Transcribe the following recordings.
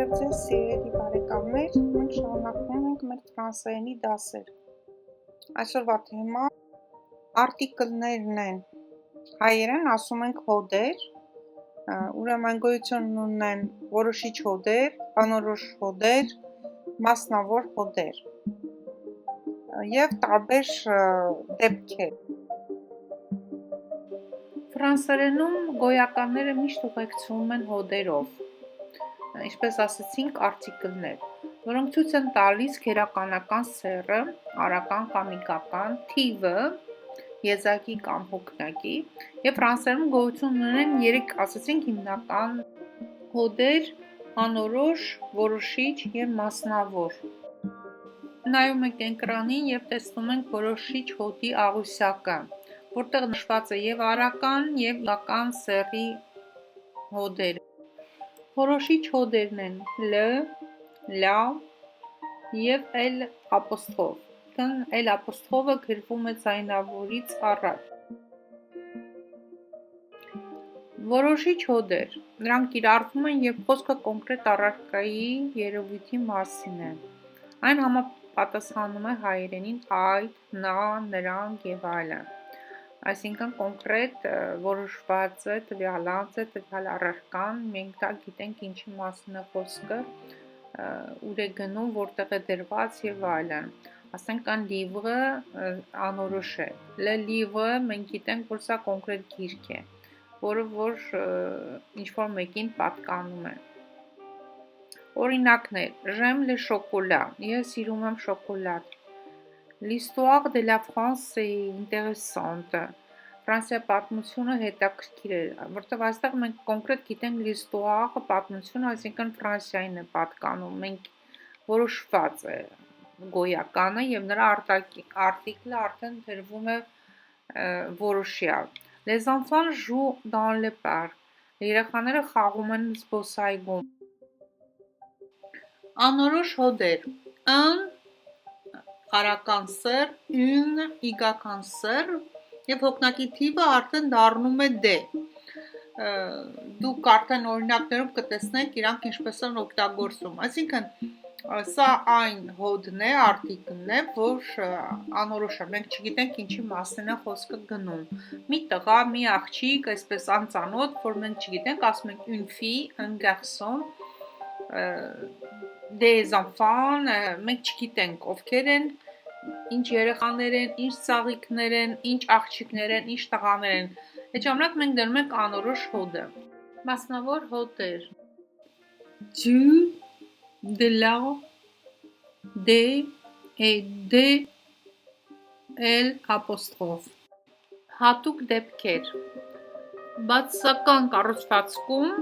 Բարև ձեզ սիրելի բարեկամներ, մենք շարունակում ենք մեր ֆրանսերենի դասեր։ Այսօրվա թեման արտիկլներն են։ Հայերեն ասում ենք հոդեր, ուրեմն գոյություն ունեն որոշիչ հոդեր, անորոշ հոդեր, մասնավոր հոդեր և տարբեր դեպքեր։ Ֆրանսերենում գոյականները միշտ ուղեկցվում են հոդերով, ինչպես ասացինք, արտիկլներ, որոնք ցույց են տալիս քերականական սեռը, արական կամ իգական, թիվը, եզակի կամ հոգնակի, եւ ֆրանսերենում գոյություն ունեն 3 ասացինք հիմնական հոդեր՝ անորոշ, որոշիչ եւ մասնավոր։ Նայում ենք էկրանին եւ տեսնում ենք որոշիչ հոդի աղյուսակը, որտեղ նշված է եւ արական եւ իգական սեռի հոդերը։ Որոշիչ հոդերն են L, L եւ L ապոստրոֆ, L ապոստրոֆը գրվում է ձայնավորից առաջ։ Որոշիչ հոդեր, նրանք կիրառվում են, երբ խոսքը կոնկրետ առարկայի երևույթի մասին է։ Այն համապատասխանում է հայերենին այդ, նա, նրանք եւ այլն։ Այսինքն կոնկրետ որոշված է տվյալ անձը, տվյալ առարկան, մենք դա գիտենք ինչի մասին է խոսքը, ուր է գնում, որտեղ է դրված եւ այլն։ Ասենք կան լիվրը անորոշ է։ Le livre մենք գիտենք, որ սա կոնկրետ գիրք է, որը որ ինչ-որ մեկին պատկանում է։ Օրինակներ. J'aime le chocolat, ես սիրում եմ շոկոլադ։ L'histoire de la France est intéressante. Ֆրանսիա պատմությունը հետաքրքիր է, որտեղ այստեղ մենք կոնկրետ գիտենք l'histoire պատմությունը, այսինքն Ֆրանսիային է պատկանում, մենք որոշված է գոյականը եւ նրա արտիկլը արդեն դրվում է որոշյալ։ Les enfants jouent dans le parc. Երեխաները խաղում են զբոսայգում։ Անորոշ հոդեր. Un արական սեռ, une իգական սեռ եւ հոգնակի թիվը արդեն դառնում է D։ Դուք արդեն օրինակներում կտեսնեք իրանք ինչպես են օգտագործում։ Այսինքն սա այն հոդն է, արտիկլն է, որ անորոշ է, մենք չգիտենք ինչի մասին է խոսքը գնում։ Մի տղա, մի աղջիկ, այսպես անծանոթ, որ մենք չգիտենք, ասում ենք une fille, un garçon, des enfants, մենք չգիտենք ովքեր են, ինչ երեխաներ են, ինչ ծաղիկներ են, ինչ աղջիկներ են, ինչ տղաներ են։ Այդ ժամանակ մենք դնում ենք անորոշ հոդը։ Մասնավոր հոդեր. Du, de la, de, et de, L ապոստրոֆ։ Հատուկ դեպքեր։ Բացասական կառուցվածքում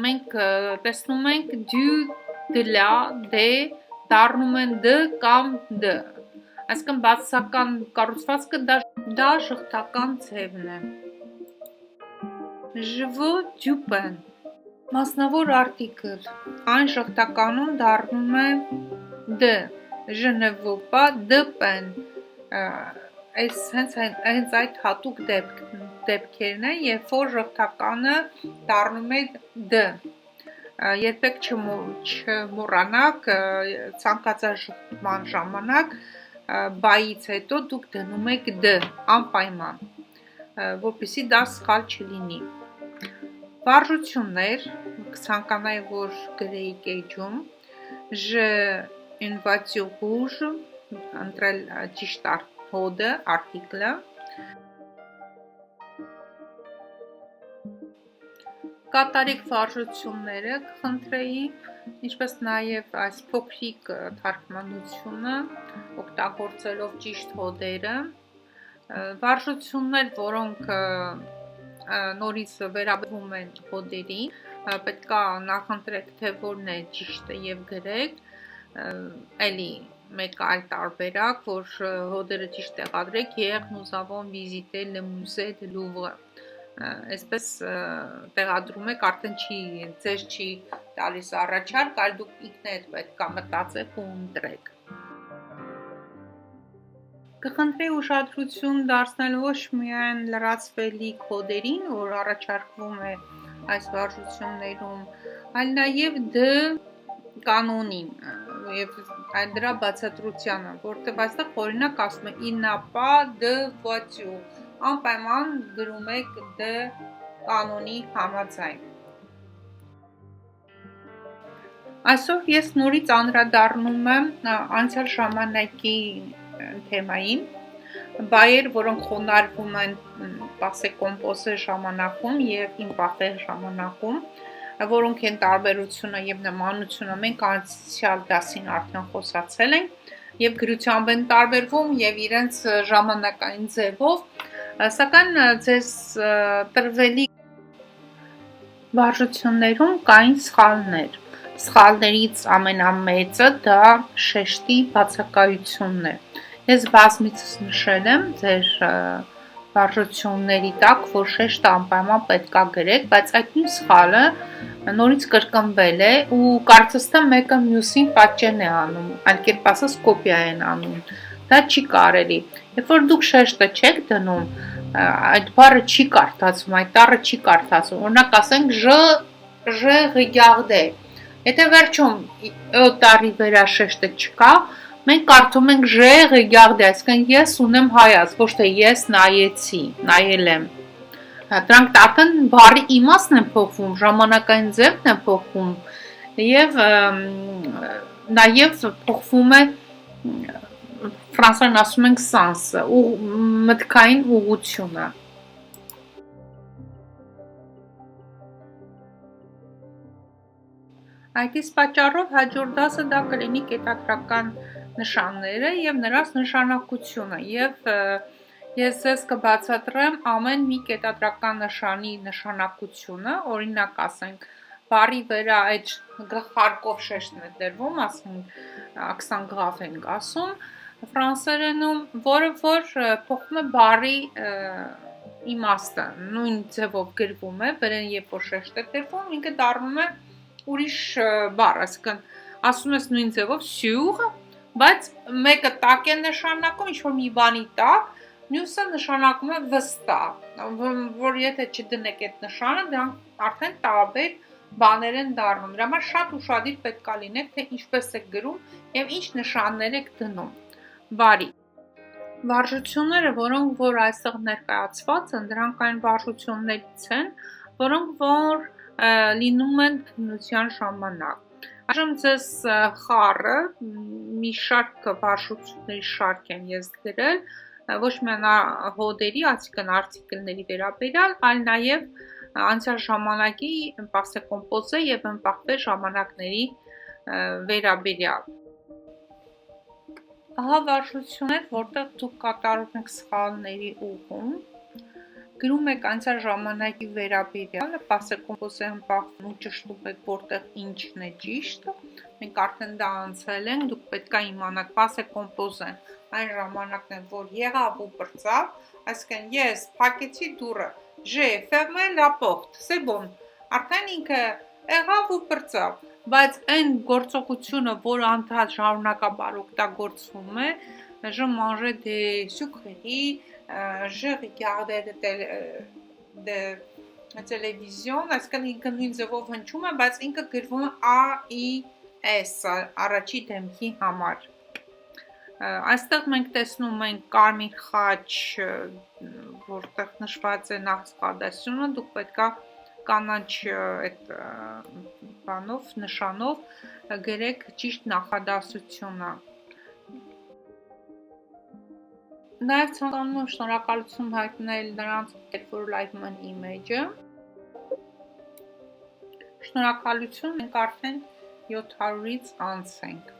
մենք տեսնում ենք du, de la, de դառնում են d կամ d։ Այսինքն բացասական կառուցվածքը դա շղթական ձևն է։ Je veux du pain. Մասնավոր արտիկլ, այն շղթականում դառնում է d։ Je ne veux pas de pain. Հենց այդ հատուկ դեպքերն են, երբ որ շղթականը դառնում է d։ Երբեք չմոռանաք ցանկացած շփման ժամանակ բայից հետո դուք դնում եք d անպայման, որպեսզի դա սխալ չլինի։ Վարժություններ, ցանկանայի որ գրեիք էջում, je une voiture rouge, ընտրել ճիշտ հոդը, արտիկլը։ Կատարիք վարժությունները կխնդրեի, ինչպես նաև այս փոքրիկ թարգմանությունը օգտագործելով ճիշտ հոդերը, վարժություններ, որոնք նորից վերաբերվում են հոդերին, պետք է նախընտրեք, թե որն է ճիշտը եւ գրեք, էլի մեկ այլ տարբերակ, որ հոդերը ճիշտ տեղադրեք, hier nous avons visité le musée de Louvre։ Այսպես տեղադրում եք, արդեն ձեզ չի տալիս առաջարկ, այլ դուք ինքներդ պետք է մտածեք ու ընտրեք։ Կխնդրեի ուշադրություն դարձնել ոչ միայն լրացվելիք հոդերին, որ առաջարկվում է այս վարժություններում, այլ նաև d կանոնին եւ դրա բացատրությանը, որտեղ այստեղ օրինակ ասում է il n'a pas de voiture, անպայման գրում եք d կանոնի համաձայն։ Այսօր ես նորից անդրադառնում եմ անցյալ ժամանակի թեմային, բայեր, որոնք խոնարհվում են passé composé ժամանակում եւ imparfait ժամանակում, որոնք են տարբերությունը եւ նմանությունը մենք անցյալ դասին արդեն խոսացել ենք եւ գրությամբ են տարբերվում եւ իրենց ժամանակային ձևով, սակայն ձեզ տրվելի վարժություններում կային սխալներ։ Սխալներից ամենամեծը դա շեշտի բացակայությունն է։ Ես բազմիցս նշել եմ ձեր վարժությունների տակ, որ շեշտը անպայման պետքա գրեք, բայց այդ նույն սխալը նորից կրկնվել է ու կարծես թե մեկը մյուսին պատճեն է անում, այլ կերպ ասած կոպիա են անում։ Դա չի կարելի։ Երբ որ դուք շեշտը չեք դնում, այդ բառը չի կարդացում, այդ տառը չի կարդացում։ Օրինակ ասենք je regarde։ Եթե վերջում տառի վրա շեշտը չկա, մենք կարդում ենք je regarde, այսինքն ես ունեմ հայաց, ոչ թե ես նայեցի, նայել եմ։ Դրանք արդեն բառի իմաստն են փոխվում, ժամանակային ձևն է փոխվում եւ նաեւ փոխվում է ֆրանսերեն ասում ենք sens-ը, մտքային ուղղությունը։ Այդ իսկ պատճառով հաջորդ դասը դա կլինի կետադրական նշանները եւ նրանց նշանակությունը եւ ես ձեզ կբացատրեմ ամեն մի կետադրական նշանի նշանակությունը, օրինակ ասենք բառի վրա այդ գլխարկով շեշտն է դրվում, ասենք accent grave ենք ասում ֆրանսերենում, որը որ փոխում է բառի իմաստը, նույն ձևով գրվում է, վերեն երբ որ շեշտ է դրվում, ինքը դառնում է ուրիշ բառ, այսինքն ասում ես նույն ձևով sur, բայց մեկը տակ է նշանակում, ինչ-որ մի բանի տակ, մյուսը նշանակում է վստահ, որ եթե չդնեք այդ նշանը, դրանք արդեն տարբեր բաներ են դառնում։ Դրա համար շատ ուշադիր պետք է լինեք, թե ինչպես եք գրում եւ ինչ նշաններ եք դնում։ Բարի։ Վարժությունները, որոնք որ այստեղ ներկայացված են, դրանք այն վարժություններից են, որոնք որ լինում են քննության ժամանակ։ Այժմ ձեզ խառը մի շարք վարժությունների շարք եմ ես գրել, ոչ միայն հոդերի, այսինքն արտիկլների վերաբերյալ, այլ նաև անցյալ ժամանակի passé composé եւ imparfait ժամանակների վերաբերյալ։ Ահա վարժություններ, որտեղ դուք կատարում եք սխալների ուղում, գրում եք անցյալ ժամանակի վերաբերյալ, passé composé imparfait ու ճշտում եք որտեղ ինչն է ճիշտ, մենք արդեն դա անցել ենք, դուք պետք է իմանաք passé composé այն ժամանակն է, որ եղավ ու բրծավ, այսինքն ես փակեցի դուռը, j'ai fermé la porte, c'est bon, արդեն ինքը եղավ ու բրծավ, բայց այն գործողությունը, որը անդադ շարունակաբար օգտագործվում է, je mangeais des sucreries, je regardais de télévision, այսինքն ինքը նույն ձևով հնչում է, բայց ինքը գրվում է AIS, առաջի դեմքի համար։ Այստեղ մենք տեսնում ենք կարմիր խաչ, որտեղ նշված է նախադասությունը, դուք պետք է կանաչ այդ բանով, նշանով գրեք ճիշտ նախադասությունը։ Նաև ցանկանում եմ շնորհակալություն հայտնել նրանց, որ լայքում են իմեջը։ Շնորհակալություն, մենք արդեն 700-ից անց ենք։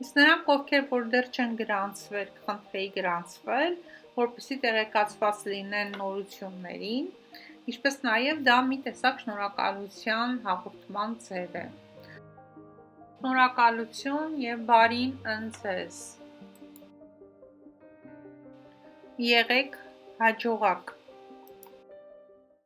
Իսկ նրանք, ովքեր որ դեռ չեն գրանցվել, կխնդրեի գրանցվել, որպեսզի տեղեկացված լինեն նորություններին, ինչպես նաև դա մի տեսակ շնորհակալության հաղորդման ձև է։ Շնորհակալություն եւ բարին ընձեզ։ Եղեք հաջողակ։